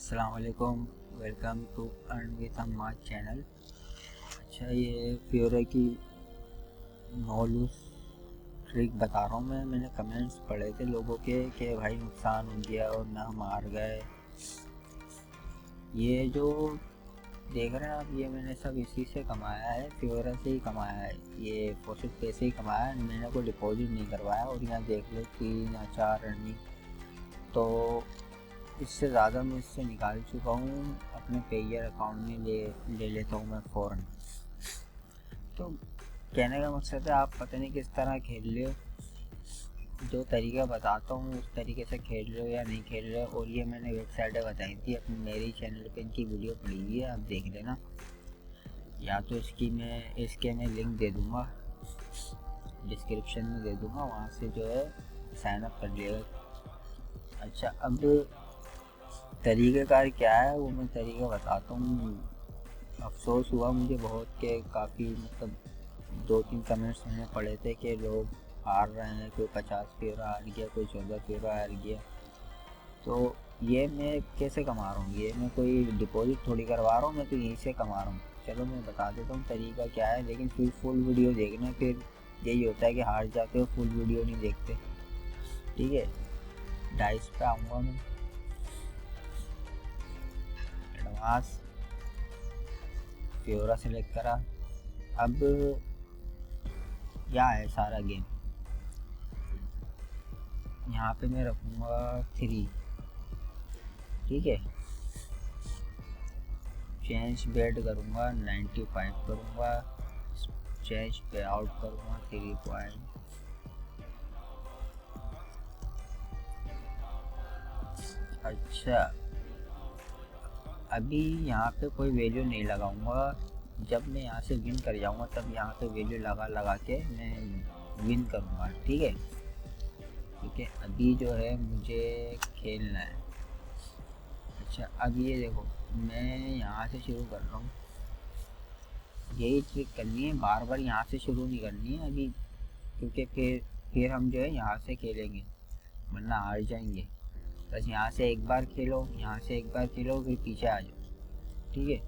अस्सलाम वालेकुम। Welcome to earn with अम्मा चैनल। अच्छा, ये फ्योरा की नो लूज ट्रिक बता रहा हूँ मैं। मैंने कमेंट्स पढ़े थे लोगों के कि भाई नुकसान हो गया और ना हम हार गए। ये जो देख रहे हैं आप, ये मैंने सब इसी से कमाया है, फ्योरा से ही कमाया है। ये प्रोसेस पैसे ही कमाया है, मैंने कोई डिपॉजिट नहीं करवाया। और यहाँ देख लो 3 या 4 रनिंग, तो इससे ज़्यादा मैं इससे निकाल चुका हूँ। अपने पेयर अकाउंट में ले लेता हूँ मैं फ़ौरन। तो कहने का मकसद है, आप पता नहीं किस तरह खेल रहे हो। जो तरीका बताता हूँ उस तरीके से खेल रहे हो या नहीं खेल रहे हो। और ये मैंने वेबसाइटें बताई थी अपने मेरे चैनल पे, इनकी वीडियो पड़ी हुई है, आप देख लेना। या तो इसके मैं लिंक दे दूँगा, डिस्क्रिप्शन में दे दूँगा, वहाँ से जो है साइन अप कर लिएगा। अच्छा, अब तरीक़ेकार क्या है वो मैं तरीका बताता हूँ। अफसोस हुआ मुझे बहुत के काफ़ी मतलब 2-3 कमेंट्स मैंने पढ़े थे कि लोग हार रहे हैं, कोई 50 फेरा हार गया, कोई 14 फेरा हार गया। तो ये मैं कैसे कमा रहा हूँ, ये मैं कोई डिपॉजिट थोड़ी करवा रहा हूँ, मैं तो यहीं से कमा रहा हूँ। चलो मैं बता देता हूँ तरीका क्या है, लेकिन फिर फुल वीडियो देखना। फिर यही होता है कि हार जाते हो, फुल वीडियो नहीं देखते। ठीक है, डाइस पे आऊँगा मैं, एडवांस फ्योरा सेलेक्ट करा। अब क्या है सारा गेम, यहाँ पे मैं रखूँगा 3। ठीक है, चेंज बेट करूँगा 95 करूँगा, चेंज पे आउट करूँगा 3 पॉइंट। अच्छा, अभी यहाँ पे कोई वैल्यू नहीं लगाऊंगा। जब मैं यहाँ से विन कर जाऊँगा तब यहाँ पे वैल्यू लगा लगा के मैं विन करूँगा। ठीक है, क्योंकि अभी जो है मुझे खेलना है। अच्छा, अब ये देखो, मैं यहाँ से शुरू कर रहा हूँ। यही ट्रिक करनी है, बार बार यहाँ से शुरू नहीं करनी है अभी, क्योंकि फिर हम जो है यहाँ से खेलेंगे, वरना हार जाएंगे। बस यहाँ से एक बार खेलो, यहाँ से एक बार खेलो, फिर पीछे आ जाओ। ठीक है,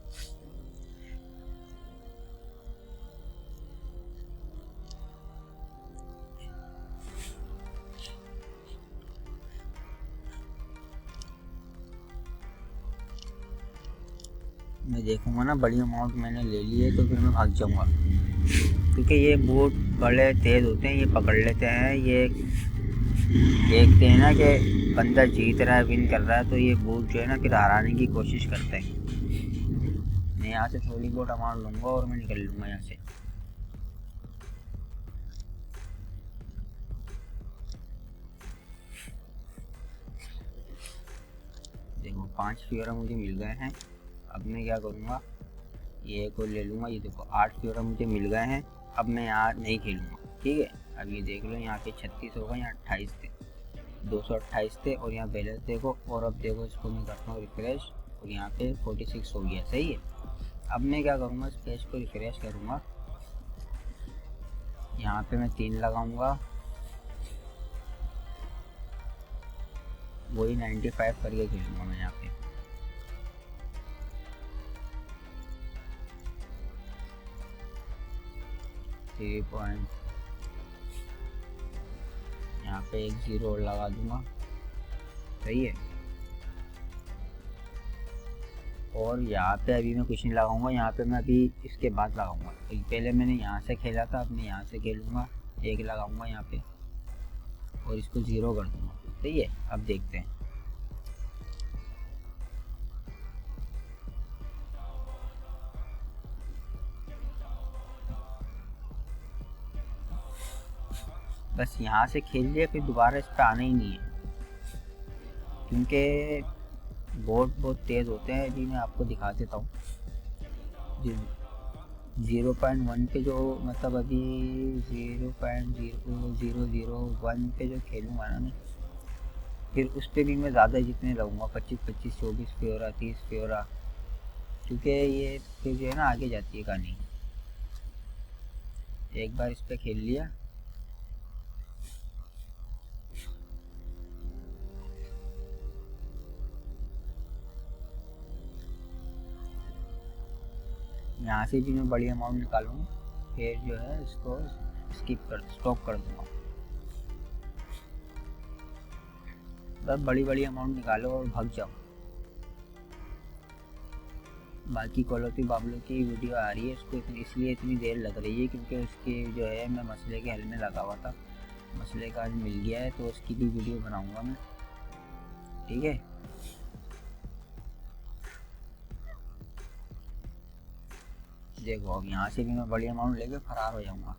मैं देखूंगा ना बड़ी अमाउंट मैंने ले ली है तो फिर मैं भाग जाऊंगा, क्योंकि ये बोट बड़े तेज़ होते हैं, ये पकड़ लेते हैं। ये देखते हैं ना कि बंदा जीत रहा है, विन कर रहा है, तो ये बोट जो है ना फिर हराने की कोशिश करते हैं। मैं यहाँ से थोड़ी बहुत अमाउंट लूँगा और मैं निकल लूँगा यहाँ से। देखो 5 फ्योरा मुझे मिल गए हैं। अब मैं क्या करूँगा, ये को ले लूँगा। ये देखो 8 फ्योरा मुझे मिल गए हैं। अब मैं यहाँ नहीं खेलूँगा। ठीक है, अब ये देख लो, यहाँ पे 36 होगा, यहाँ 28 थे, 228 थे, और यहाँ बैलेंस देखो। और अब देखो, इसको मैं करता हूँ रिफ्रेश, और यहाँ पे 46 हो गया। सही है, अब मैं क्या करूँगा, इस पेज को रिफ्रेश करूँगा, यहाँ पे मैं 3 लगाऊँगा, वही 95 करके खेलूँगा मैं यहाँ पे। थ्री पॉइंट, यहाँ पे एक 0 और लगा दूँगा। सही है, और यहाँ पे अभी मैं कुछ नहीं लगाऊंगा, यहाँ पे मैं अभी इसके बाद लगाऊंगा। पहले मैंने यहाँ से खेला था, अब मैं यहाँ से खेलूँगा, एक लगाऊंगा यहाँ पे और इसको 0 कर दूँगा। सही है, अब देखते हैं। बस यहाँ से खेल लिया, फिर दोबारा इस पर आना ही नहीं है, क्योंकि बोर्ड बहुत तेज़ होते हैं। अभी मैं आपको दिखा देता हूँ। 0.1 पे जो मतलब अभी 0.0001 पे जो खेलूँगा ना मैं, फिर उस पर भी मैं ज़्यादा जितने लगूँगा, 25-25, 24 फ्योरा, 30 फ्योरा, क्योंकि ये फिर जो है ना आगे जाती है कहानी। एक बार इस पर खेल लिया, यहाँ से भी मैं बड़ी अमाउंट निकालूंगा, फिर जो है इसको स्टॉप कर दूंगा। बस बड़ी बड़ी अमाउंट निकालो और भाग जाओ। बाकी कॉल ऑफ बाबलो की वीडियो आ रही है, इसको इसलिए इतनी देर लग रही है क्योंकि उसके जो है मैं मसले के हल में लगा हुआ था। मसले का हल मिल गया है तो उसकी भी वीडियो बनाऊंगा मैं, ठीक है। देखो अब यहाँ से भी मैं बड़ी अमाउंट लेके फरार हो जाऊँगा,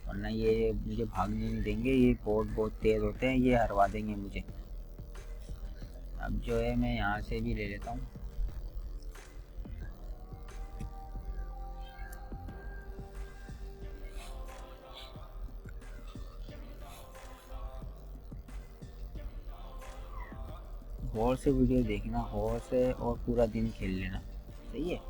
वरना ये मुझे भागने नहीं देंगे। ये बोट बहुत तेज़ होते हैं, ये हरवा देंगे मुझे। अब जो है मैं यहाँ से भी ले लेता हूँ। गौर से वीडियो देखना, गौर से, और पूरा दिन खेल लेना, सही है।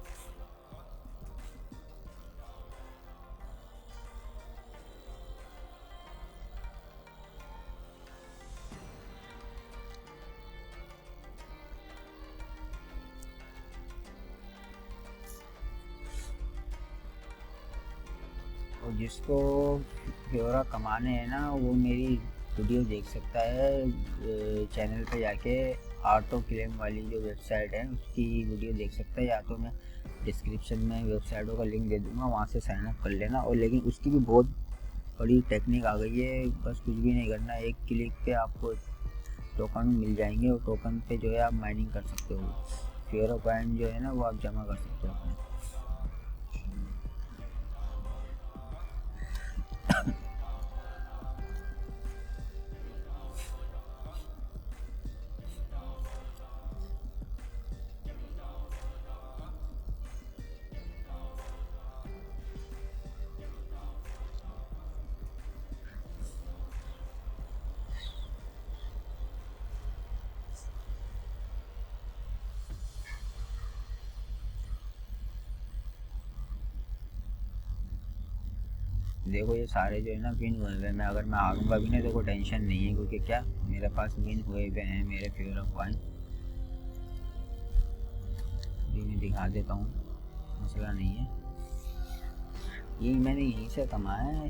और जिसको फ्योरा कमाने हैं ना, वो मेरी वीडियो देख सकता है चैनल पे जाके। ऑटो क्लेम वाली जो वेबसाइट है उसकी वीडियो देख सकता है, या तो मैं डिस्क्रिप्शन में वेबसाइटों का लिंक दे दूँगा, वहाँ से साइन अप कर लेना। और लेकिन उसकी भी बहुत बड़ी टेक्निक आ गई है, बस कुछ भी नहीं करना, एक क्लिक पे आपको टोकन मिल जाएंगे और टोकन पे जो है आप माइनिंग कर सकते हो। फ्योरा कॉइन जो है ना वो आप जमा कर सकते हो अपने। देखो ये सारे जो है ना विन हुए हुए, मैं अगर मैं हारूंगा भी ना तो कोई टेंशन नहीं है, क्योंकि क्या मेरे पास विन हुए हुए हैं मेरे फ्योरा कॉइन। भी मैं दिखा देता हूँ, मसला नहीं है। ये मैंने यहीं से कमाया है,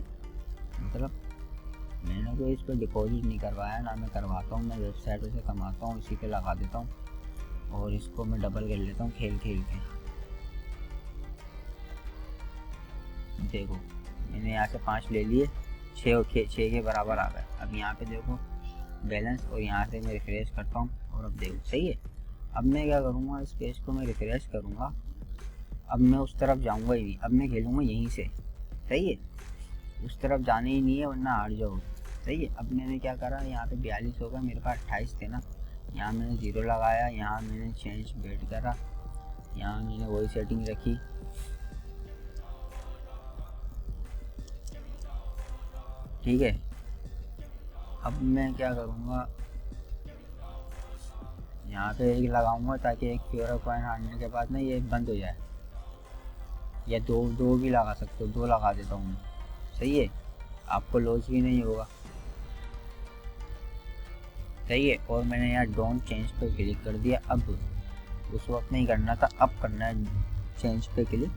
मतलब मैंने कोई इस पर डिपॉजिट नहीं करवाया ना, मैं करवाता हूँ। मैं वेबसाइटों से कमाता हूँ, इसी पे लगा देता हूँ और इसको मैं डबल कर लेता हूँ खेल खेल के। देखो मैंने यहाँ से 5 ले लिए, 6 के बराबर आ गए। अब यहाँ पे देखो बैलेंस, और यहाँ से मैं रिफ्रेश करता हूँ और अब देखो सही है। अब मैं क्या करूँगा, इस पेज को मैं रिफ्रेश करूँगा। अब मैं उस तरफ जाऊँगा ही नहीं, अब मैं खेलूँगा यहीं से, सही है। उस तरफ जाने ही नहीं है वरना हार जाओगे, सही है। अब मैंने क्या करा, यहाँ पे 42 होगा, मेरे पास 28 थे ना, यहाँ मैंने 0 लगाया, यहाँ मैंने चेंज बेट करा, यहाँ मैंने वही सेटिंग रखी, ठीक है। अब मैं क्या करूँगा, यहाँ पे एक लगाऊंगा ताकि एक फ्योरा कॉइन हारने के बाद ना ये बंद हो जाए, या दो भी लगा सकते हो, 2 लगा देता हूँ मैं, सही है। आपको लॉस भी नहीं होगा, सही है। और मैंने यहाँ डोंट चेंज पे क्लिक कर दिया। अब उस वक्त नहीं करना था, अब करना है चेंज पे क्लिक,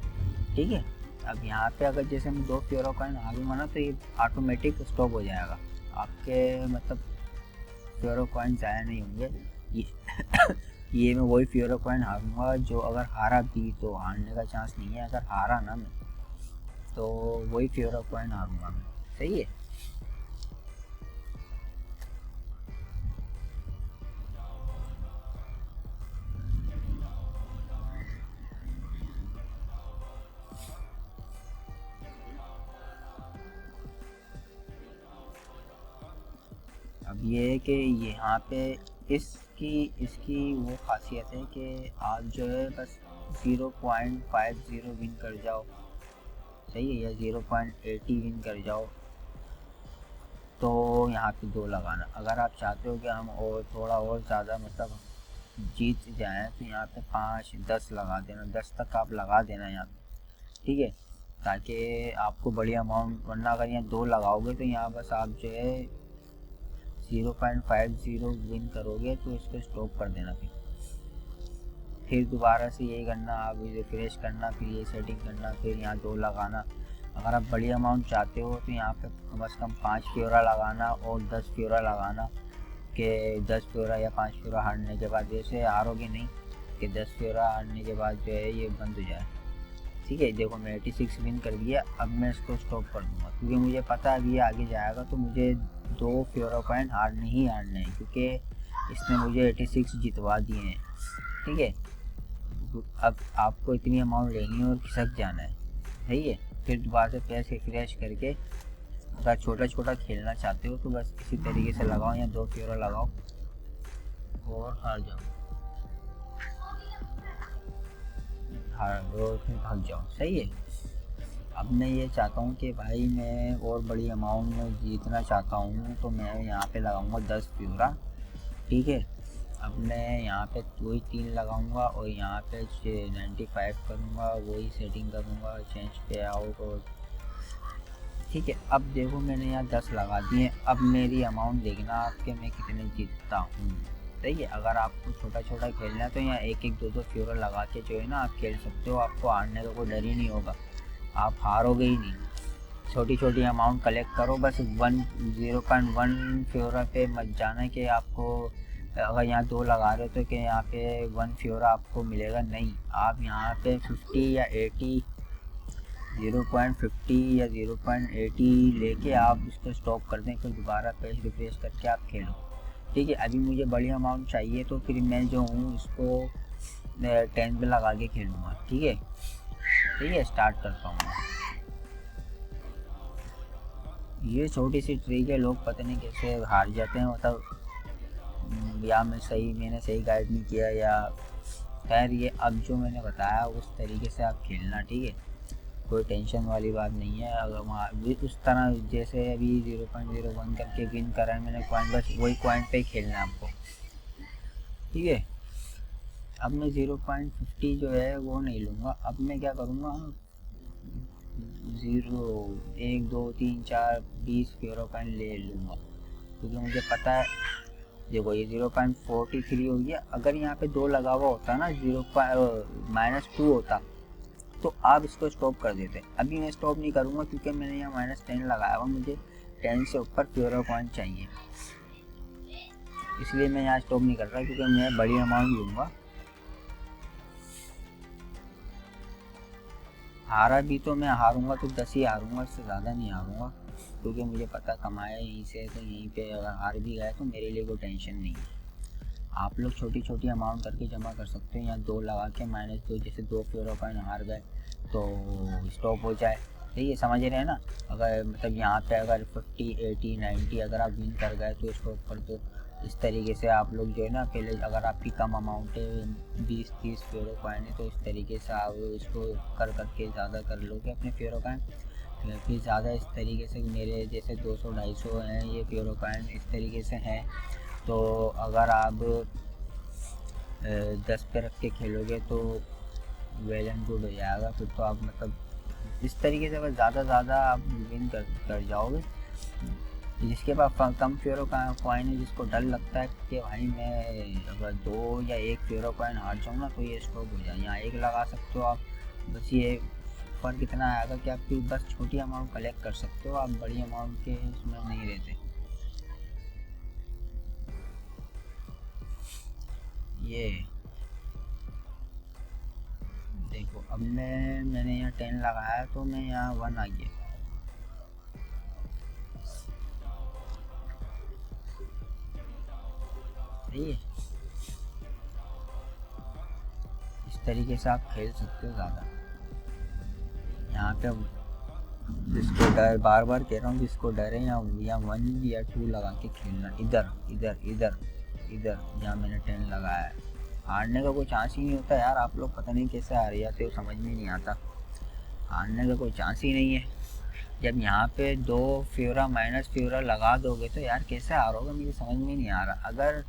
ठीक है। अब यहाँ पे अगर जैसे मैं 2 फ्योरा कॉइन हारूंगा ना तो ये ऑटोमेटिक स्टॉप हो जाएगा, आपके मतलब फ्योरा कॉइन ज़ाया नहीं होंगे। ये ये मैं वही फ्योरा कॉइन हारूंगा जो अगर हारा भी तो हारने का चांस नहीं है, अगर हारा ना मैं तो वही फ्योरा कॉइन हारूंगा मैं, सही है। अब ये है कि यहाँ पे इसकी इसकी वो खासियत है कि आप जो है बस 0.50 विन कर जाओ, सही है, या 0.80 विन कर जाओ तो यहाँ पे 2 लगाना। अगर आप चाहते हो कि हम और थोड़ा और ज़्यादा मतलब जीत जाएँ तो यहाँ पे 5-10 लगा देना, 10 तक आप लगा देना यहाँ पे, ठीक है, ताकि आपको बड़ी अमाउंट। वरना अगर यहाँ 2 लगाओगे तो यहाँ बस आप जो है 0.50 विन करोगे तो इसको स्टॉप कर देना फिर। फिर दोबारा से यही करना, आप रिफ्रेश करना, फिर ये सेटिंग करना, फिर यहाँ 2 लगाना। अगर आप बड़ी अमाउंट चाहते हो तो यहाँ पे कम से कम 5 फ्योरा लगाना और 10 फ्योरा लगाना, कि 10 फ्योरा या 5 फ्योरा हारने के बाद, जैसे हारोगे नहीं कि 10 फ्योरा हारने के बाद जो है ये बंद हो जाए। ठीक है, देखो मैं 86 विन कर दिया। अब मैं इसको स्टॉप कर दूँगा क्योंकि मुझे पता है अभी ये आगे जाएगा तो मुझे 2 फ्योरा कॉइन हारने ही हारने हैं, क्योंकि इसने मुझे 86 जितवा दिए हैं। ठीक है, अब आपको इतनी अमाउंट लेनी है और खिसक जाना है, सही है। फिर दोबारा से पैसे फ्रेश करके अगर छोटा छोटा खेलना चाहते हो तो बस इसी तरीके से लगाओ, या 2 फ्योरा लगाओ और हार जाओ, और फिर भाग जाओ, सही है। अब मैं ये चाहता हूँ कि भाई मैं और बड़ी अमाउंट में जीतना चाहता हूँ, तो मैं यहाँ पे लगाऊंगा 10 फ्योरा। ठीक है, अब मैं यहाँ पे वही 3 लगाऊंगा और यहाँ पे 95 करूँगा, वही सेटिंग करूँगा, चेंज पे आउट। और ठीक है, अब देखो मैंने यहाँ 10 लगा दिए। अब मेरी अमाउंट देखना आपके मैं कितने जीतता हूँ, सही है। अगर आपको छोटा छोटा खेलना है तो यहाँ 1-1, 2-2 फ्योरा लगा के जो है ना आप खेल सकते हो, आपको हारने का कोई डर ही नहीं होगा, आप हारोगे ही नहीं। छोटी छोटी अमाउंट कलेक्ट करो, बस 0.1 फ्योरा पे मत जाना कि आपको अगर यहाँ 2 लगा रहे हो तो कि यहाँ पे 1 फ्योरा आपको मिलेगा, नहीं। आप यहाँ पे 50 या 80, 0.50 या 0.80 लेके आप इसको स्टॉप कर दें, फिर दोबारा पेज रिफ्रेश करके आप खेलो। ठीक है, अभी मुझे बड़ी अमाउंट चाहिए तो फिर मैं जो हूँ इसको 10 पे लगा के खेलूँगा। ठीक है, ठीक है, स्टार्ट करता हूँ। ये छोटी सी ट्रिक है, लोग पता नहीं कैसे हार जाते हैं, मतलब या मैंने सही गाइड नहीं किया, या खैर ये अब जो मैंने बताया उस तरीके से आप खेलना। ठीक है, कोई टेंशन वाली बात नहीं है। अगर वहाँ उस तरह जैसे अभी 0.01 करके विन करा है मैंने कॉइन, बस वही कॉइन पे ही खेलना है आपको। ठीक है, अब मैं 0.50 जो है वो नहीं लूँगा। अब मैं क्या करूँगा, 0, 1, 2, 3, 4, 20 फ्योरा कॉइन ले लूँगा, क्योंकि मुझे पता है। देखो ये 0.43 हो गया। अगर यहाँ पे 2 लगा हुआ होता ना, -2 होता तो आप इसको स्टॉप कर देते। अभी मैं स्टॉप नहीं करूँगा क्योंकि मैंने यहाँ -10 लगाया हुआ, मुझे 10 से ऊपर फ्योरा कॉइन चाहिए, इसलिए मैं यहाँ स्टॉप नहीं कर रहा, क्योंकि मैं बड़ी अमाउंट लूँगा। हारा भी तो मैं हारूंगा तो 10 ही हारूंगा, इससे ज़्यादा नहीं हारूंगा, क्योंकि मुझे पता कमाया यहीं से, तो यहीं पे अगर हार भी गए तो मेरे लिए कोई टेंशन नहीं है। आप लोग छोटी छोटी अमाउंट करके जमा कर सकते हो, या 2 लगा के -2, जैसे 2 फ्योरा कॉइन हार गए तो स्टॉप हो जाए। सही है, समझ रहे हैं ना। अगर मतलब यहाँ पे अगर 50, 80, 90 अगर आप विन कर गए तो स्टॉप कर दो। इस तरीके से आप लोग जो है ना, पहले अगर आपकी कम अमाउंट है 20-30 फ्योरा कॉइन है, तो इस तरीके से आप इसको कर करके ज़्यादा कर लोगे अपने फ्योरा कॉइन। फिर ज़्यादा इस तरीके से मेरे जैसे 200-250 हैं ये फ्योरा कॉइन, इस तरीके से हैं। तो अगर आप 10 पे रख के खेलोगे तो वेल एंड गुड हो जाएगा। फिर तो आप मतलब इस तरीके से अगर ज़्यादा आप विन कर जाओगे। जिसके पास कम फ्योरा कॉइन है, जिसको डर लगता है कि भाई मैं अगर 2 या 1 फ्योरा कॉइन हार जाऊँ ना तो ये स्टॉप हो जाए, यहाँ 1 लगा सकते हो आप। बस ये फ़र्क इतना आएगा कि आप बस छोटी अमाउंट कलेक्ट कर सकते हो, आप बड़ी अमाउंट के इसमें नहीं रहते। ये देखो, अब मैंने यहाँ 10 लगाया तो मैं यहाँ 1 आ गया। सही है, इस तरीके से आप खेल सकते हो ज़्यादा। यहाँ पे जिसको डर, बार बार कह रहा हूँ, जिसको डर है या 1 या 2 लगा के खेलना। इधर इधर इधर इधर यहाँ मैंने 10 लगाया है। हारने का कोई चांस ही नहीं होता यार, आप लोग पता नहीं कैसे हार जाते हो, समझ में नहीं आता। हारने का कोई चांस ही नहीं है। जब यहाँ पे 2 फ्योरा माइनस फ्योरा लगा दोगे तो यार कैसे हारोगे, मुझे समझ में नहीं आ रहा। अगर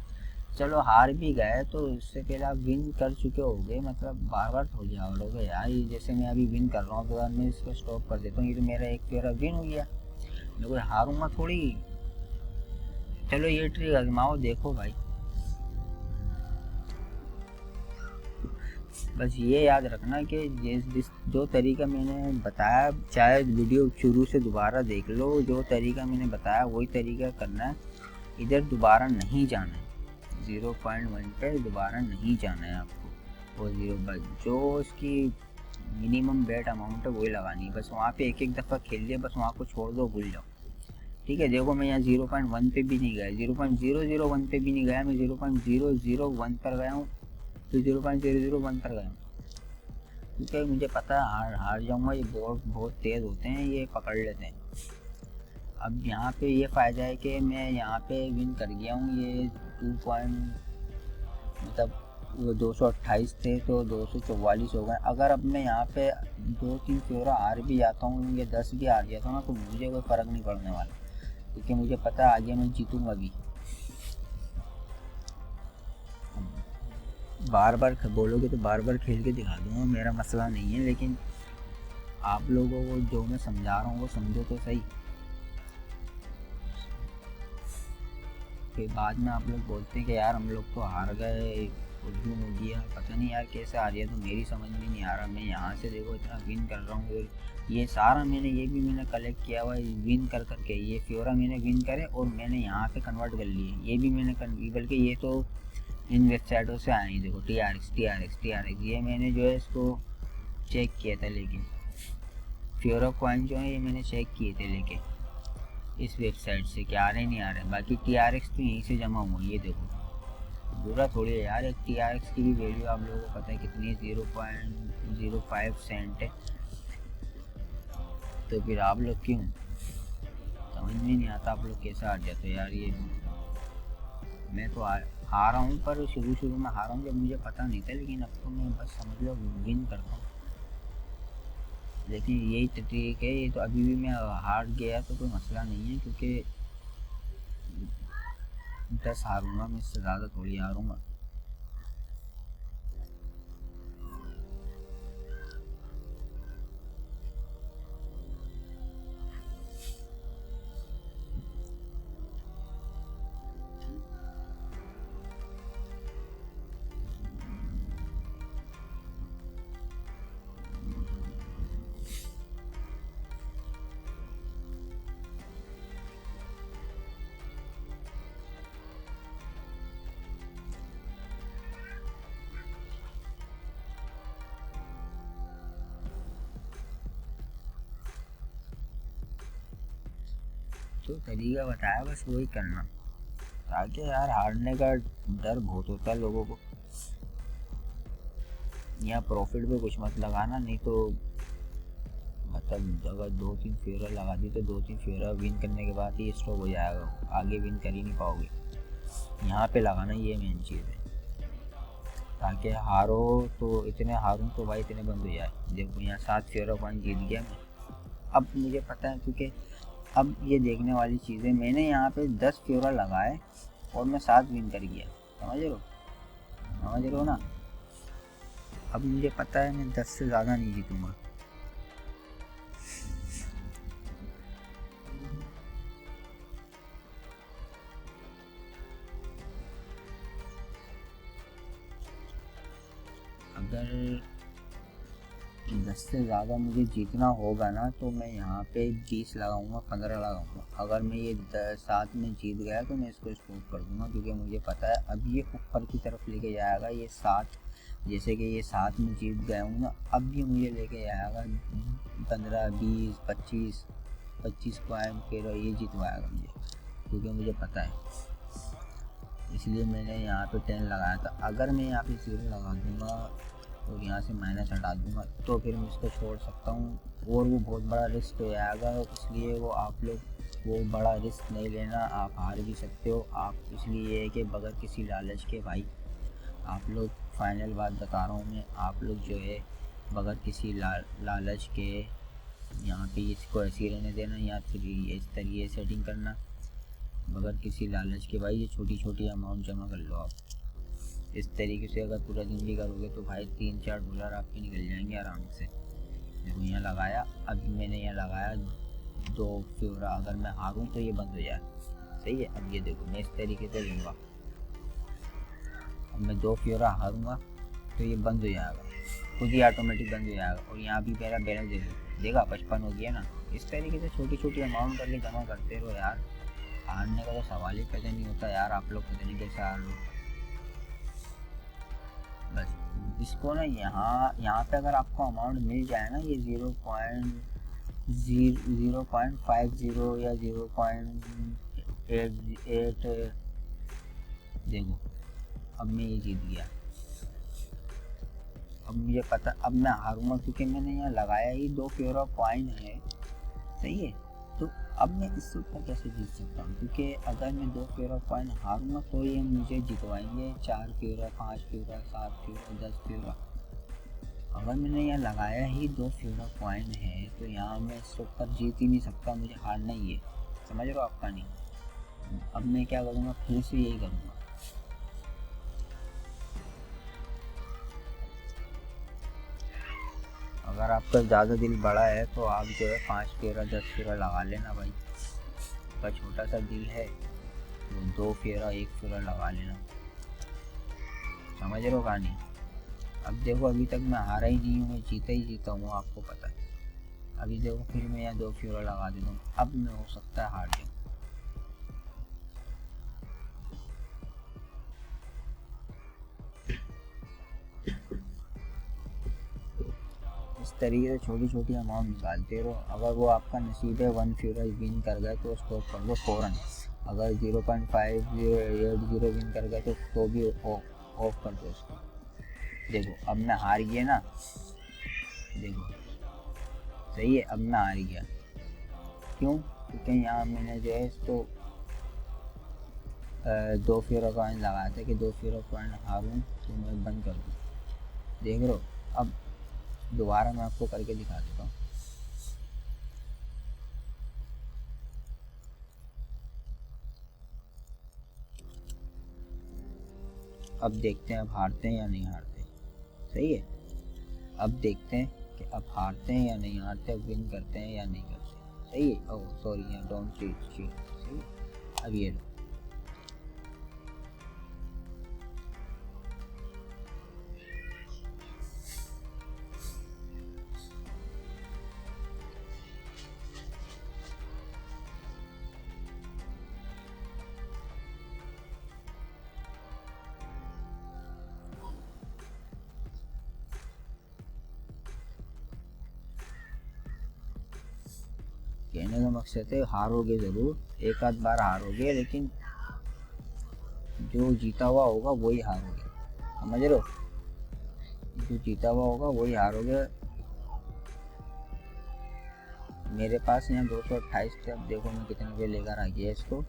चलो हार भी गए तो उससे पहले आप विन कर चुके होगे, मतलब बार बार थोड़ी हारोगे यार। ये जैसे मैं अभी विन कर रहा हूँ तो मैं इसको स्टॉप कर देता हूँ, ये तो मेरा 1 फ्योरा विन हो गया, मैं कोई हारूंगा थोड़ी। चलो ये ट्रिक आजमाओ, देखो भाई। बस ये याद रखना कि जिस जो तरीका मैंने बताया, चाहे वीडियो शुरू से दोबारा देख लो, जो तरीका मैंने बताया वही तरीका करना है। इधर दोबारा नहीं जाना है, 0.1 पे दोबारा नहीं जाना है आपको। और 0 बस जो उसकी मिनिमम बेट अमाउंट है वही लगानी है। बस वहाँ पे एक एक दफ़ा खेल लिया, बस वहाँ को छोड़ दो, भूल जाओ। ठीक है, देखो मैं यहाँ 0.1 पे भी नहीं गया, 0.001 पे भी नहीं गया, मैं 0.001 पर गया हूँ, फिर 0.001 पर गया हूँ, क्योंकि मुझे पता है हार जाऊँगा। ये बहुत बहुत तेज़ होते हैं, ये पकड़ लेते हैं। अब यहाँ पे ये फ़ायदा है कि मैं यहाँ पे विन कर गया हूँ। ये 2 मतलब वो 228 थे तो 244 हो गए। अगर अब मैं यहाँ पे 2-3 फ्योरा हार भी जाता हूँ या 10 भी हार जाता हूँ ना, तो मुझे कोई फ़र्क नहीं पड़ने वाला, क्योंकि मुझे पता है आगे मैं जीतूँगा भी। बार बार बोलोगे तो बार बार खेल के दिखा दूँगा, मेरा मसला नहीं है, लेकिन आप लोगों को जो मैं समझा रहा हूँ वो समझो तो सही। फिर बाद में आप लोग बोलते हैं कि यार हम लोग तो हार गए, उर्दू हो गया, पता नहीं यार कैसे हार गया, तो मेरी समझ में नहीं आ रहा। मैं यहाँ से देखो इतना विन कर रहा हूँ, और ये सारा मैंने कलेक्ट किया हुआ है विन कर करके। ये फ्योरा मैंने विन करे और मैंने यहाँ पे कन्वर्ट कर लिए, ये भी मैंने बल्कि ये तो इन वेबसाइटों से आए हैं। देखो TRX ये मैंने जो है इसको चेक किया था, लेकिन फ्योरा कॉइन जो है ये मैंने चेक किए थे लेके इस वेबसाइट से कि आ रहे नहीं आ रहे। बाकी TRX तो यहीं से जमा हुआ, ये देखो। बुरा थोड़ी है यार, एक TRX की भी वैल्यू आप लोगों को पता है कितनी है, 0.05 सेंट है। तो फिर आप लोग क्यों, समझ में नहीं आता आप लोग कैसे हार जाते यार। ये मैं तो हारा हूँ, पर शुरू में हारा हूँ जब मुझे पता नहीं था, लेकिन अब तो मैं बस समझ लो विन करता हूँ। लेकिन यही ट्रिक है, ये तो अभी भी मैं हार गया तो कोई मसला नहीं है, क्योंकि 10 हारूंगा मैं, इससे ज़्यादा थोड़ी हारूंगा। तो तरीका बताया, बस वही करना, ताकि यार हारने का डर बहुत होता है लोगों को। यहाँ प्रॉफिट पे कुछ मत लगाना, नहीं तो मतलब अगर 2-3 फेयर लगा दी तो 2-3 फेयर विन करने के बाद ही स्टॉप हो जाएगा, आगे विन कर ही नहीं पाओगे। यहाँ पे लगाना, ये मेन चीज़ है, ताकि हारो तो इतने हारूँ तो भाई इतने बंद हो जाए। देखो यहाँ 7 फेयर पॉइंट जीत गया मैं। अब मुझे पता है, क्योंकि अब ये देखने वाली चीज़ है, मैंने यहाँ पे 10 फ्योरा लगाए और मैं 7 विन कर गया, समझ रहे हो ना। अब मुझे पता है मैं 10 से ज़्यादा नहीं जीतूँगा। अगर 10 से ज़्यादा मुझे जीतना होगा ना, तो मैं यहाँ पे 20 लगाऊंगा, 15 लगाऊंगा। अगर मैं ये 7 में जीत गया तो मैं इसको स्टॉप कर दूंगा, क्योंकि मुझे पता है अब ये ऊपर की तरफ लेके जाएगा। ये 7, जैसे कि ये 7 में जीत गया हूँ ना, अब ये मुझे लेके जाएगा 15, 20, 25 पॉइंट, फिर ये जितवाएगा मुझे, क्योंकि मुझे पता है। इसलिए मैंने यहाँ पे 10 लगाया था। अगर मैं यहाँ पे 0 लगा दूँगा और यहाँ से माइनस हटा दूँगा, तो फिर मैं इसको छोड़ सकता हूँ, और वो बहुत बड़ा रिस्क हो जाएगा। इसलिए वो आप लोग वो बड़ा रिस्क नहीं लेना, आप हार भी सकते हो। आप इसलिए ये है कि बगैर किसी लालच के, भाई आप लोग, फाइनल बात बता रहा हूँ मैं, आप लोग जो है बगैर किसी लालच के यहाँ पे इसको ऐसे रहने देना, या फिर इस तरीके सेटिंग करना बगैर किसी लालच के। भाई ये छोटी छोटी अमाउंट जमा कर लो आप। इस तरीके से अगर पूरा दिन भी करोगे तो भाई 3-4 डॉलर आपके निकल जाएंगे आराम से। देखो यहाँ लगाया, अभी मैंने यहाँ लगाया 2 फ्योरा, अगर मैं हारूँ तो ये बंद हो जाए, सही है। अब ये देखो मैं इस तरीके से लूँगा, अब मैं 2 फ्योरा हारूँगा तो ये बंद हो जाएगा, खुद ही ऑटोमेटिक बंद हो जाएगा। और यहाँ भी मेरा बैलेंस देखा 55 हो गया ना। इस तरीके से छोटी छोटी अमाउंट करके जमा करते रहो यार, हारने का तो सवाल ही पैदा नहीं होता यार। आप लोग पता नहीं कैसे हार लो। बस इसको ना यहाँ पे अगर आपको अमाउंट मिल जाए ना, ये 0.50 या 0.88, देखो अब मैं ये जीत गया। अब मुझे पता, अब मैं हारूंगा क्योंकि मैंने यहाँ लगाया ही 2 फ्योरा कॉइन है, सही है। तो अब मैं इससे ऊपर कैसे जीत सकता हूँ, क्योंकि अगर मैं 2 फ्योरा कॉइन हारूंगा तो ये मुझे जितवाएंगे 4 फ्योरा, 5 फ्योरा, 7 फ्योरा, 10 फ्योरा। अगर मैंने यहाँ लगाया ही 2 फ्योरा कॉइन है तो यहाँ मैं इससे ऊपर जीत ही नहीं सकता, मुझे हारना ही है। समझ रहे हो आप कहानी। अब मैं क्या करूँगा, फिर से यही करूँगा। अगर आपका ज़्यादा दिल बड़ा है तो आप जो है 5 फेरा 10 फेरा लगा लेना भाई। आपका छोटा सा दिल है तो 2 फेरा 1 फेरा लगा लेना। समझ रहे हो कहानी। अब देखो अभी तक मैं हारा ही नहीं हूँ, मैं जीता ही जीता हूँ, आपको पता है। अभी देखो फिर मैं यहाँ 2 फेरा लगा देता हूँ, अब मैं हो सकता है हार जाऊँ। इस तरीके से छोटी छोटी अमाउंट निकालते रहो। अगर वो आपका नसीब है 1 फ्यूरा विन कर गए तो उसको कर दो फ़ौरन। अगर 0.5080 विन कर गए तो भी ऑफ कर दो उसको। देखो अब मैं हार गया ना, देखो सही है, अब मैं हार गया। क्यों, क्योंकि यहाँ मैंने जो है इसको 2 फ्यूरा कॉइन लगाया था कि 2 फ्यूरा कॉइन हारूँ तो मैं बंद कर दूँ। देख रहे हो, अब दोबारा मैं आपको करके दिखा देता हूँ। अब देखते हैं अब हारते हैं या नहीं हारते। सही है, अब देखते हैं कि अब हारते हैं या नहीं हारते, अब विन करते हैं या नहीं करते। सही है। ओह सॉरी, यहाँ डोंट चीट। सही है, अब ये लो। कहने का मकसद है हारोगे ज़रूर, एक आध बार हारोगे, लेकिन जो जीता हुआ होगा वही हारोगे। समझ रहे हो, जो जीता हुआ होगा वही हारोगे। मेरे पास यहाँ 228 थे, अब देखो मैं कितने पे लेकर आ गया इसको।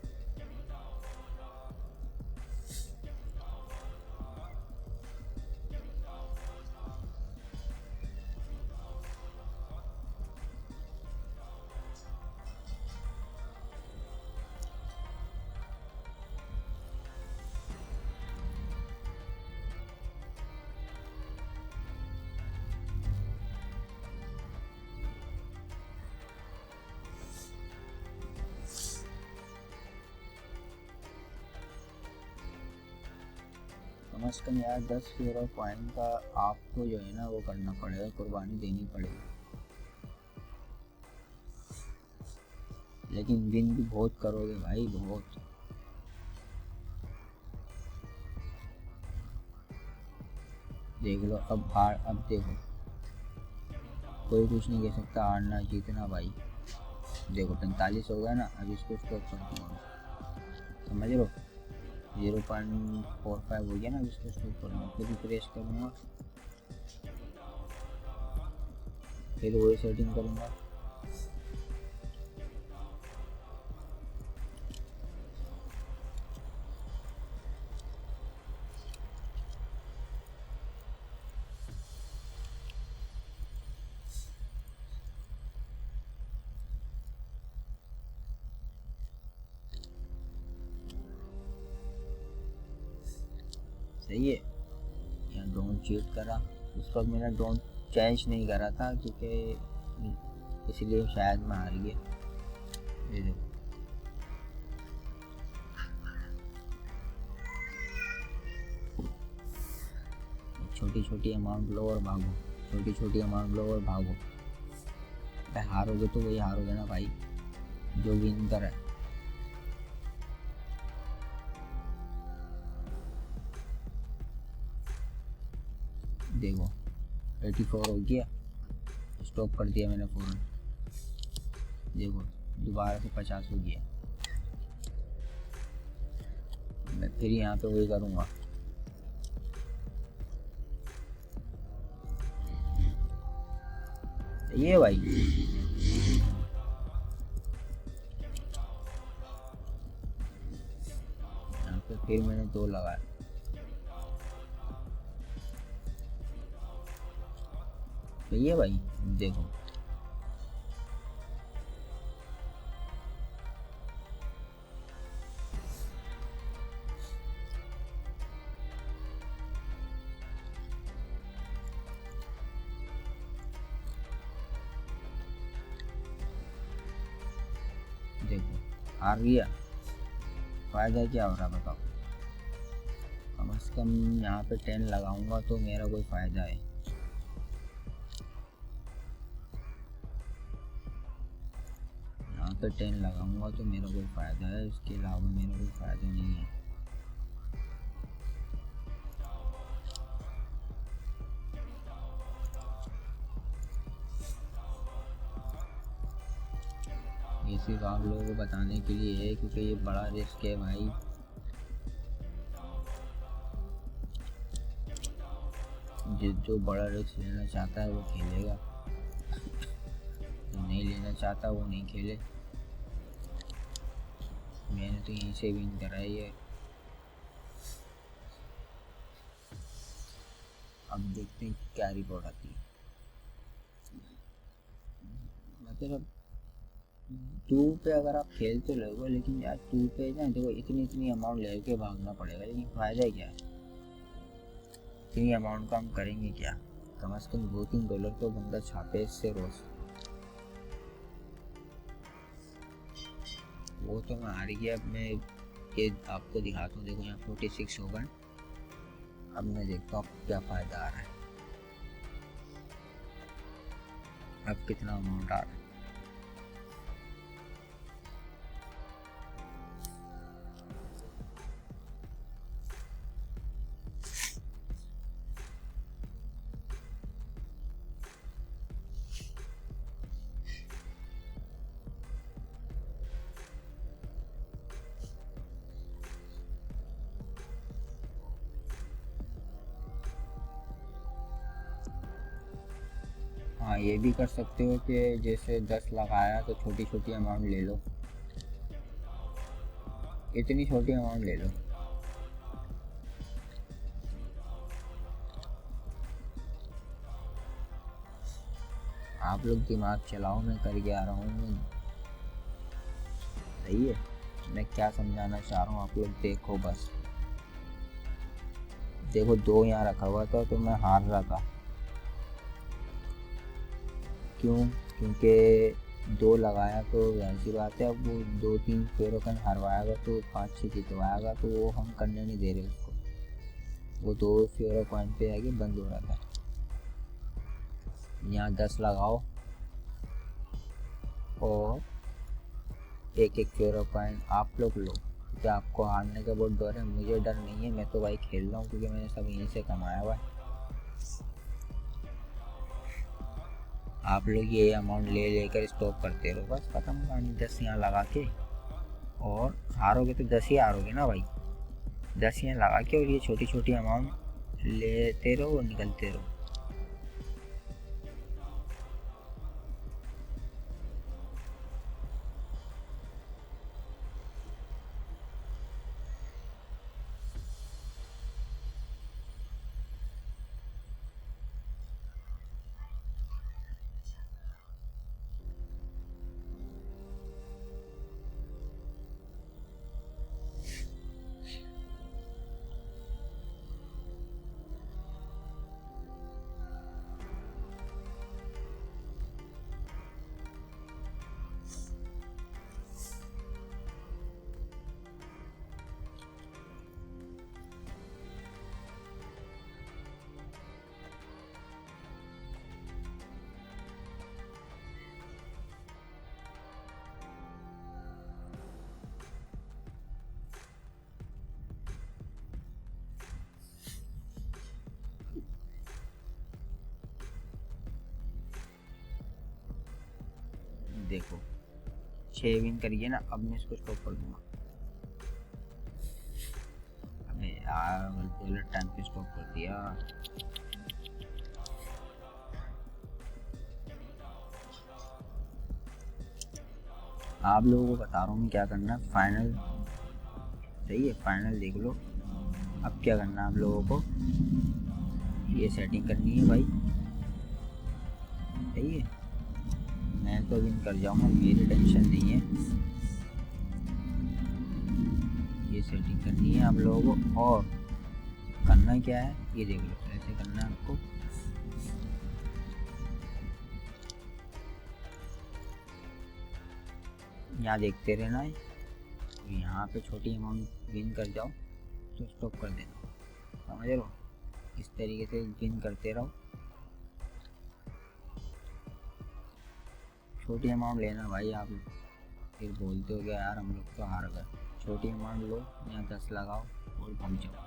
कम से कम यार 10 फ्लोर पॉइंट का आपको जो है ना वो करना पड़ेगा, कुर्बानी देनी पड़ेगी। लेकिन विन भी बहुत करोगे भाई, बहुत। देख लो अब देखो कोई कुछ नहीं कह सकता, हारना जीतना भाई। देखो 45 हो गया ना, अब इसको स्टॉप कर दूँगा। समझ लो 0.45 हो गया ना, अब इसको स्टॉप करूँगा, फिर रिफ्रेश करूँगा, फिर वही सेटिंग करूँगा। सही है, यहाँ डोंट चीट करा। उस वक्त मैंने डोंट चेंज नहीं करा था क्योंकि इसलिए शायद मैं हार गया। ये देखो छोटी छोटी अमाउंट लो और भागो, छोटी छोटी अमाउंट लो और भागो। हारोगे तो वही हारोगे ना भाई जो विन कर है। देखो 84 हो गया, स्टॉप कर दिया मैंने फ़ौरन। देखो दोबारा से 50 हो गया। मैं फिर यहाँ पे वही करूँगा। ये भाई यहाँ पे फिर मैंने 2 लगाया। ये भाई देखो देखो हार गया। फायदा क्या हो रहा बताओ। कम से कम यहाँ पे 10 लगाऊंगा तो मेरा कोई फायदा है। यहाँ पे 10 लगाऊंगा तो मेरा कोई फ़ायदा है, इसके अलावा मेरा कोई फ़ायदा नहीं है। ये सिर्फ आप लोगों को बताने के लिए है क्योंकि ये बड़ा रिस्क है भाई। जो बड़ा रिस्क लेना चाहता है वो खेलेगा, जो नहीं लेना चाहता वो नहीं खेले। मैंने तो यहीं से विन करा है ये। अब देखते हैं क्या रिपोर्ट आती है। मतलब 2 पे अगर आप खेलते रहोगे, लेकिन यार 2 पे ना देखो इतनी अमाउंट लेके भागना पड़ेगा, लेकिन फ़ायदा क्या है। इतनी अमाउंट का हम करेंगे क्या। कम से कम $2-3 तो बंदा छापे इससे रोज़। वो तो मैं हार गया। अब मैं ये आपको दिखाता हूँ। देखो यहाँ 46 होगा। अब मैं देखता हूँ क्या फ़ायदा आ रहा है, अब कितना अमाउंट आ रहा है। हाँ ये भी कर सकते हो कि जैसे 10 लगाया तो छोटी छोटी अमाउंट ले लो, इतनी छोटी अमाउंट ले लो। आप लोग दिमाग चलाओ, मैं करके आ रहा हूँ। सही है, मैं क्या समझाना चाह रहा हूँ आप लोग देखो बस। देखो 2 यहाँ रखा हुआ था तो मैं हार रहा था। क्यों? क्योंकि 2 लगाया तो ऐसी बात है। अब वो 2-3 फेरों का हरवाएगा तो 5-6 जितवाएगा, तो वो हम करने नहीं दे रहे उसको। वो 2 फेरो पॉइंट पे आके बंद हो रहा था। यहाँ 10 लगाओ और एक फेरो पॉइंट आप लोग लो, क्योंकि आपको हारने का बहुत डर है। मुझे डर नहीं है, मैं तो भाई खेल रहा हूँ क्योंकि मैंने सब यहीं से कमाया हुआ है। आप लोग ये अमाउंट ले लेकर स्टॉप करते रहो, बस ख़त्म कहानी। 10 यहाँ लगा के, और हारोगे तो 10 ही हारोगे ना भाई। 10 यहाँ लगा के और ये छोटी छोटी अमाउंट लेते रहो और निकलते रहो। देखो 6 विन करिए ना, अब मैं इसको स्टॉप कर दूंगा। अबे यार गलत टाइम पे स्टॉप कर दिया। आप लोगों को बता रहा हूँ क्या करना है। फाइनल सही है, फाइनल देख लो। अब क्या करना है आप लोगों को, ये सेटिंग करनी है भाई, सही है। मैं तो विन कर जाऊंगा, मेरी टेंशन नहीं है। ये सेटिंग करनी है आप लोगों को, और करना क्या है ये देख लो, ऐसे करना है आपको। यहाँ देखते रहना है, यहाँ पे छोटी अमाउंट विन कर जाओ तो स्टॉप कर देना, समझ रहे हो। इस तरीके से विन करते रहो, छोटी अमाउंट लेना भाई। आप फिर बोलते हो क्या यार हम लोग तो हार गए, छोटी अमाउंट लो, यहाँ 10 लगाओ और भाग जाओ।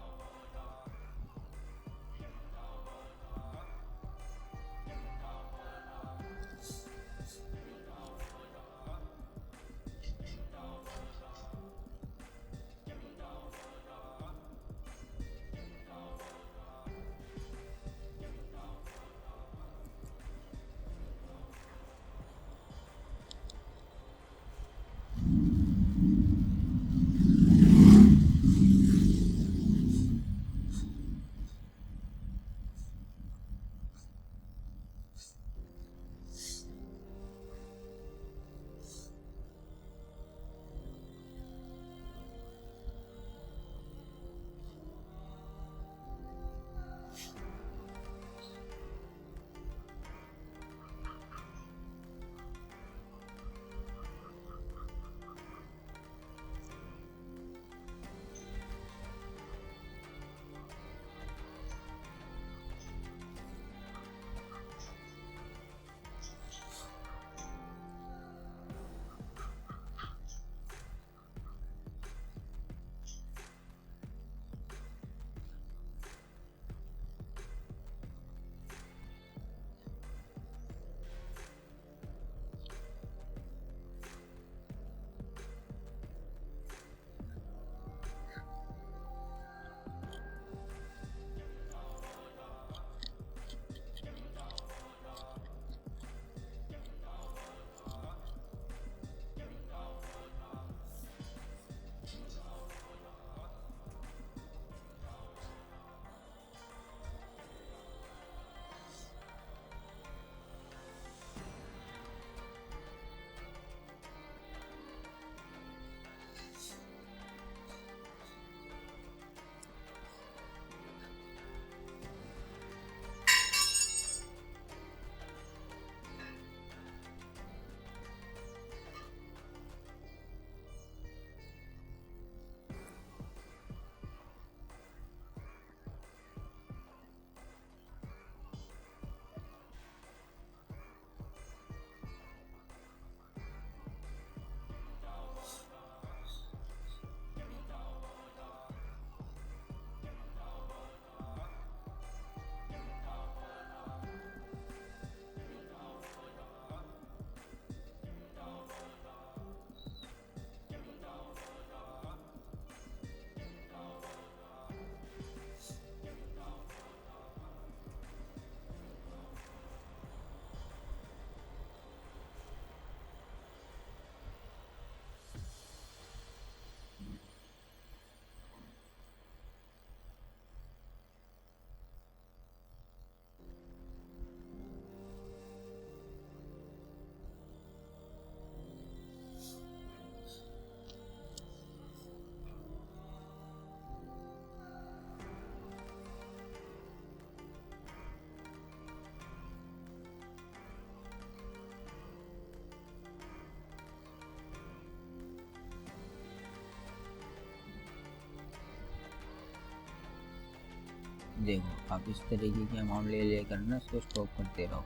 देखो आप इस तरीके की अमाउंट ले लेकर ना इसको स्टॉप करते रहो,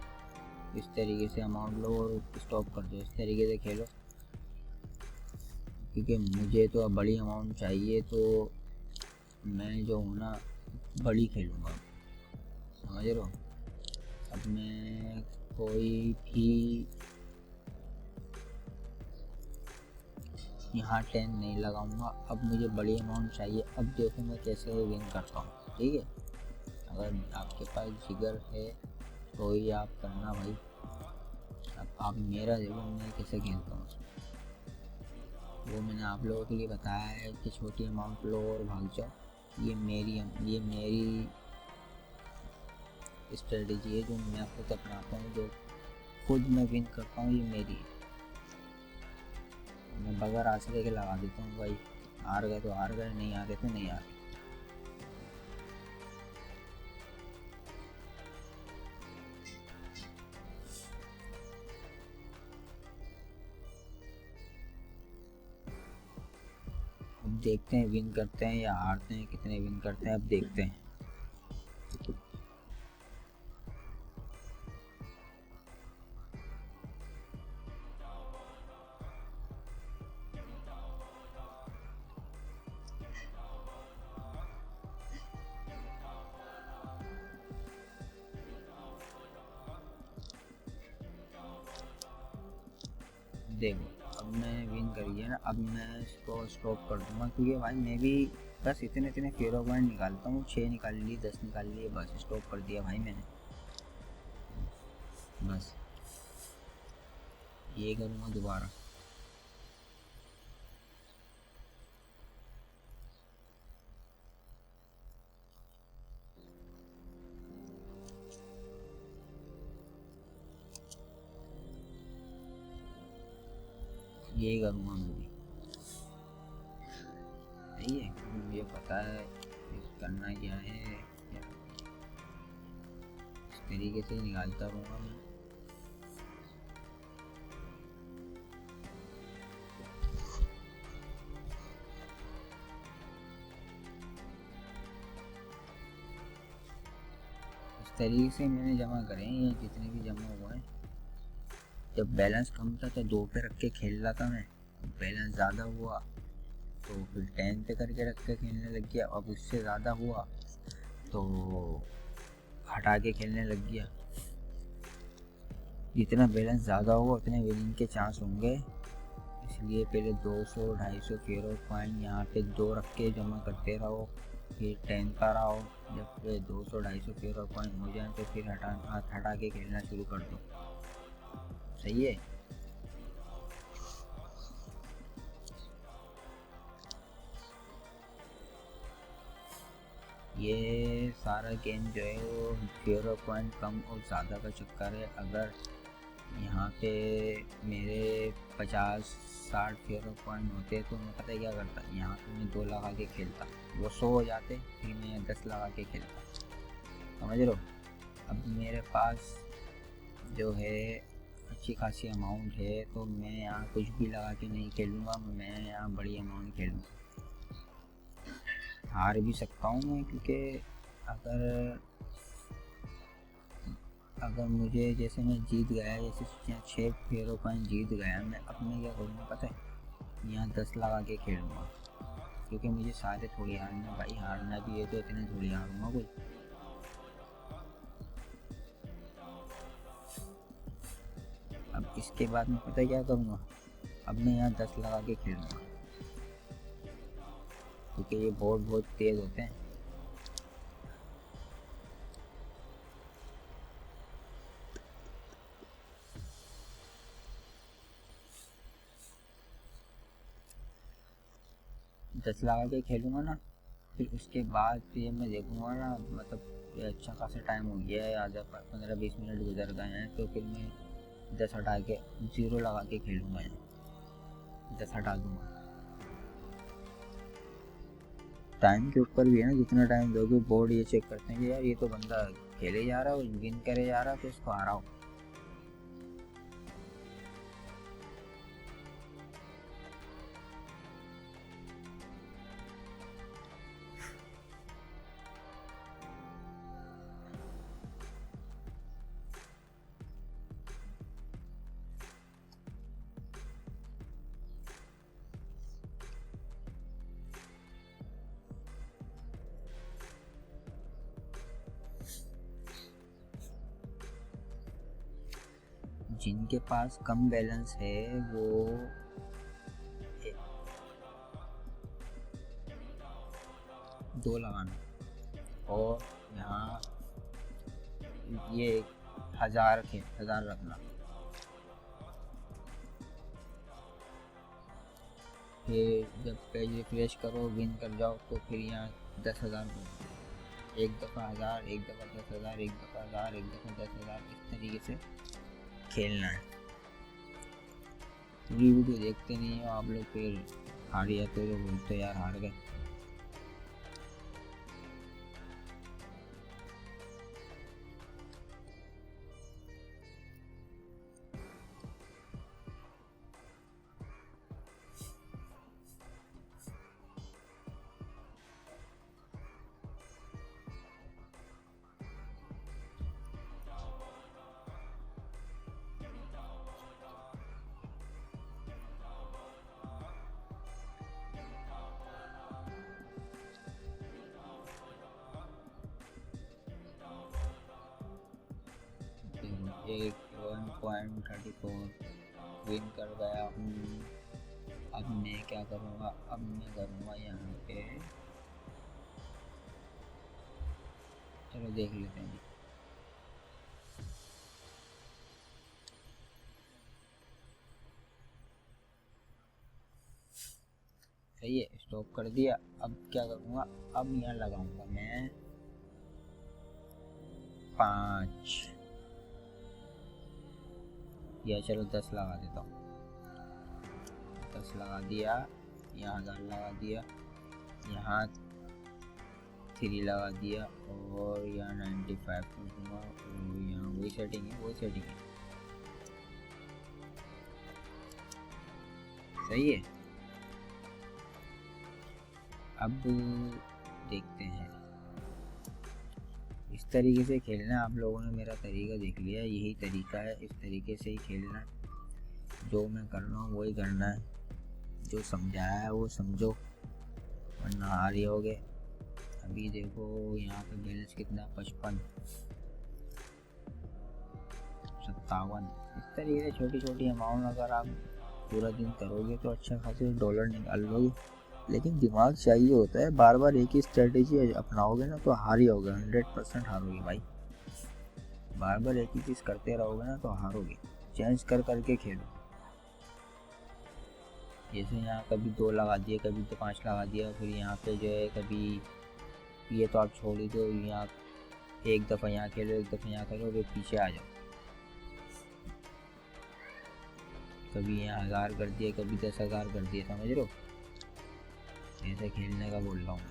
इस तरीके से अमाउंट लो और स्टॉप कर दो, इस तरीके से खेलो। क्योंकि मुझे तो अब बड़ी अमाउंट चाहिए, तो मैं जो हूँ ना बड़ी खेलूँगा, समझ रहे हो। अब मैं कोई भी यहाँ 10 नहीं लगाऊंगा। अब मुझे बड़ी अमाउंट चाहिए। अब देखो मैं कैसे विन करता हूँ, ठीक है। अगर आपके पास जिगर है तो ही आप करना भाई। अब आप मेरा देखो मैं कैसे खेलता हूँ, वो मैंने आप लोगों के लिए बताया है कि छोटी अमाउंट लो और भाग जाओ। ये मेरी स्ट्रेटजी है जो मैं खुद अपनाता हूँ, जो खुद मैं विन करता हूँ, ये मेरी है। मैं बगैर आश्रय के लगा देता हूँ भाई। हार गए तो हार गए, नहीं हारे तो नहीं हारे। अब देखते हैं विन करते हैं या हारते हैं, कितने विन करते हैं अब देखते हैं। देखो अब मैं विन करी है ना, अब मैं इसको स्टॉप कर दूंगा क्योंकि भाई मैं भी बस इतने इतने फेरो पॉइंट निकालता हूँ। 6 निकाल लिए, 10 निकाल लिए, बस स्टॉप कर दिया भाई मैंने। बस ये करूँगा दोबारा। यही करूँगा मैं भी, सही है। मुझे पता है करना क्या है, इस तरीके से निकालता रहूँगा मैं। इस तरीके से मैंने जमा करे हैं ये जितने भी जमा हुए हैं। जब बैलेंस कम था तो 2 पे रख के खेल रहा था मैं, बैलेंस ज़्यादा हुआ तो फिर 10 पे करके रख के खेलने लग गया। अब उससे ज़्यादा हुआ तो हटा के खेलने लग गया। जितना बैलेंस ज़्यादा होगा उतने विनिंग के चांस होंगे, इसलिए पहले 200 250 फेरो पॉइंट यहाँ पे 2 रख के जमा करते रहो, फिर 10 पर आओ। जब फिर 200 250 फेरो पॉइंट हो जाए तो फिर हटा के खेलना शुरू कर दो, सही है। ये सारा गेम जो है वो फेरो पॉइंट कम और ज़्यादा का चक्कर है। अगर यहाँ पे मेरे 50-60 फेरो पॉइंट होते तो मैं पता क्या करता, यहाँ पे मैं 2 लगा के खेलता, वो 100 हो जाते, फिर मैं 10 लगा के खेलता, समझ लो। अब मेरे पास जो है अच्छी खासी अमाउंट है तो मैं यहाँ कुछ भी लगा के नहीं खेलूँगा, मैं यहाँ बड़ी अमाउंट खेलूँगा। हार भी सकता हूँ मैं, क्योंकि अगर अगर मुझे जैसे मैं जीत गया, जैसे यहाँ 6 फेरो पॉइंट जीत गया मैं, अब मैं क्या करूँगा पता है, यहाँ 10 लगा के खेलूँगा, क्योंकि मुझे सारे थोड़ी हारना भाई, हारना भी है तो इतने थोड़ी हारूँगा कोई। अब इसके बाद मैं पता क्या करूँगा, अब मैं यहाँ 10 लगा के खेलूँगा, क्योंकि ये बोर्ड बहुत तेज़ होते हैं। दस लगा के खेलूँगा ना, फिर उसके बाद फिर मैं देखूँगा ना, मतलब ये अच्छा खासा टाइम हो गया है, आधा 15-20 मिनट गुजर गए हैं, तो फिर मैं 10 हटा के 0 लगा के खेलूँगा, यहाँ 10 हटा दूँगा। टाइम के ऊपर भी है ना, जितना टाइम दोगे बोर्ड ये चेक करते हैं कि यार ये तो बंदा खेले जा रहा है और विन करे जा रहा है, तो इसको हराओ। जिनके पास कम बैलेंस है वो 2 लगाना और यहाँ ये 1000 रखना। फिर जब पेज रिफ्रेश करो विन कर जाओ तो फिर यहाँ 10,000 एक दफ़ा 1000, एक दफ़ा 10,000, एक दफ़ा 1000, एक दफ़ा 10,000, इस तरीके से खेलना है। पूरी वीडियो देखते नहीं हो आप लोग, फिर हार जाते हो, बोलते यार हार गए। एक 1.34 विन कर गया हूँ। अब मैं क्या करूँगा, अब मैं करूँगा यहाँ पे, चलो देख लेते हैं। सही है, स्टॉप कर दिया। अब क्या करूँगा, अब यहाँ लगाऊंगा मैं 5 या चलो 10 लगा देता हूँ। 10 लगा दिया, यहाँ 1000 लगा दिया, यहाँ 3 लगा दिया और यहाँ 95 दूंगा और यहाँ वही सेटिंग है, सही है। अब देखते हैं, इस तरीके से खेलना। आप लोगों ने मेरा तरीका देख लिया, यही तरीका है, इस तरीके से ही खेलना। जो मैं कर रहा हूँ वही करना है, जो समझाया है वो समझो, वरना हार ही होगे। अभी देखो यहाँ पे बैलेंस कितना, 55, 57। इस तरीके से छोटी छोटी अमाउंट अगर आप पूरा दिन करोगे तो अच्छा खासे डॉलर निकाल लोगे, लेकिन दिमाग चाहिए होता है। बार बार एक ही स्ट्रेटेजी अपनाओगे ना तो हार ही होगे, 100% हारोगे भाई। बार बार एक ही चीज़ करते रहोगे ना तो हारोगे। चेंज कर करके खेलो। जैसे यहाँ कभी 2 लगा दिए, कभी तो 5 लगा दिया, फिर यहाँ पे जो है कभी ये तो आप छोड़ ही दो, यहाँ एक दफ़ा यहाँ खेलो, एक दफ़ा यहाँ खेलो, फिर पीछे आ जाओ। कभी यहाँ 1000 कर दिया, कभी 10,000 कर दिया, समझ रहे हो? ऐसे खेलने का बोल रहा हूँ।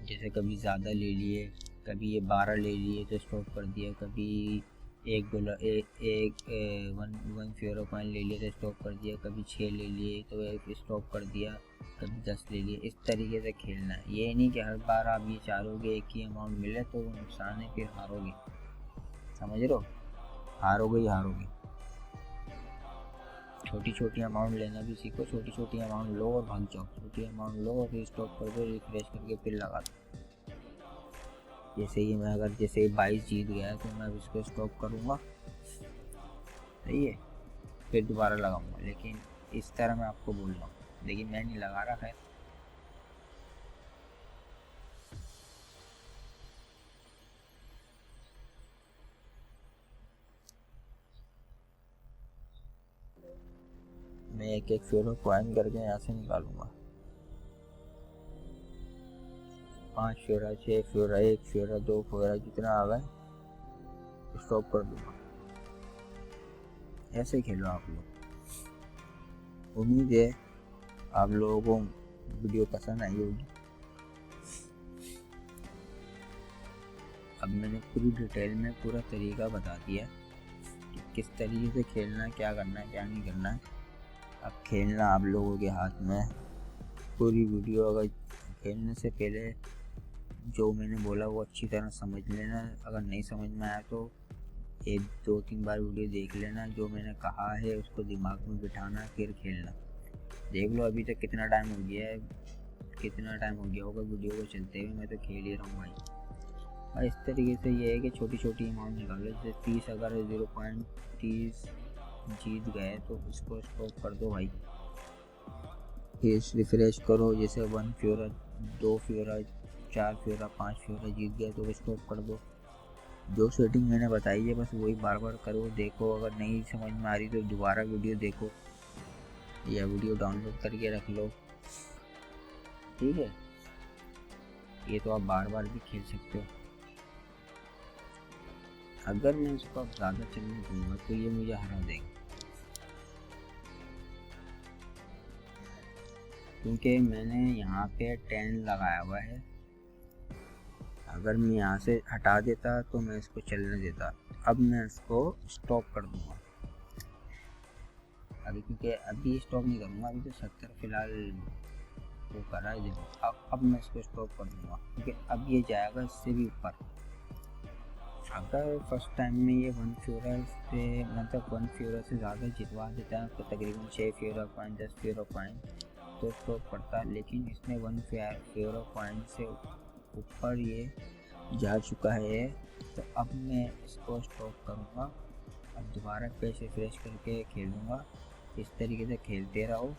जैसे कभी ज़्यादा ले लिए, कभी ये 12 ले लिए तो स्टॉप कर दिया, कभी $1 1 फ़्यूरो कॉइन ले लिए तो स्टॉप कर दिया, कभी 6 ले लिए तो स्टॉप कर दिया, कभी 10 ले लिए। इस तरीके से खेलना है। ये नहीं कि हर बार आप ये चाहोगे एक ही अमाउंट मिले तो वो नुकसान है, फिर हारोगे। समझ रहे हो? हारोगे ही हारोगे। छोटी छोटी अमाउंट लेना भी सीखो। छोटी छोटी अमाउंट लो और भाग जाओ। छोटी अमाउंट लो और फिर स्टॉप कर दो, रिफ्रेश करके फिर लगा दो। जैसे ही मैं अगर जैसे 22 जीत गया तो मैं इसको स्टॉप करूँगा, सही है, फिर दोबारा लगाऊंगा। लेकिन इस तरह मैं आपको बोल रहा हूँ, लेकिन मैं नहीं लगा रहा। खैर मैं एक एक फ़्यूरो कॉइन करके यहाँ से निकालूंगा। 5 फ़्यूरा, 6 फ़्यूरा, 1 फ़्यूरा, 2 फ़्यूरा, जितना आ गए स्टॉप कर दूंगा। ऐसे खेलो आप लोग। उम्मीद है आप लोगों को वीडियो पसंद आई होगी। अब मैंने पूरी डिटेल में पूरा तरीका बता दिया कि किस तरीके से खेलना है, क्या करना है, क्या नहीं करना है। अब खेलना आप लोगों के हाथ में। पूरी वीडियो अगर खेलने से पहले जो मैंने बोला वो अच्छी तरह समझ लेना। अगर नहीं समझ में आया तो 1-2-3 बार वीडियो देख लेना। जो मैंने कहा है उसको दिमाग में बिठाना, फिर खेलना। देख लो अभी तक कितना टाइम हो गया है, कितना टाइम हो गया होगा वीडियो को चलते हुए। मैं तो खेल ही रहा हूँ भाई। और इस तरीके से ये है कि छोटी छोटी अमाउंट निकालो। जैसे 30 अगर 0.30 जीत गए तो उसको स्टॉप कर दो भाई। फिर रिफ्रेश करो, जैसे 1 फ्योरा, 2 फ्योरा, 4 फ्योरा, 5 फ्योरा जीत गया तो स्टॉप कर दो। जो सेटिंग मैंने बताई है बस वही बार बार करो, देखो अगर नहीं समझ में आ रही तो दोबारा वीडियो देखो या वीडियो डाउनलोड करके रख लो, ठीक है। ये तो आप बार बार भी खेल सकते हो। अगर मैं इसको अब ज़्यादा चलने दूंगा तो ये मुझे हरा देगा, क्योंकि मैंने यहाँ पे 10 लगाया हुआ है। अगर मैं यहाँ से हटा देता तो मैं इसको चलने देता। अब मैं इसको स्टॉप कर दूंगा अभी, क्योंकि अभी स्टॉप नहीं करूँगा, अभी तो 70 फिलहाल वो करा है। देखो अब मैं इसको स्टॉप कर दूंगा क्योंकि अब ये जाएगा इससे भी ऊपर। अगर फर्स्ट टाइम में ये 1 फ्योरा से मतलब 1 फ्योरा से ज़्यादा जितवा देता है तो तकरीबन 6 फ्योरा पॉइंट, 10 फ्योरा पॉइंट तो स्टॉप करता है, लेकिन इसने 1 फ्योरा पॉइंट से ऊपर ये जा चुका है। तो अब मैं इसको स्टॉप करूँगा, अब दोबारा पेज रिफ्रेश करके खेलूँगा। इस तरीके से खेलते रहो,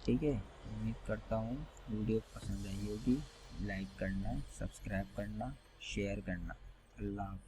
ठीक है। उम्मीद करता हूँ वीडियो पसंद आई होगी। लाइक करना, सब्सक्राइब करना, शेयर करना। अल्लाह हाफ़िज़।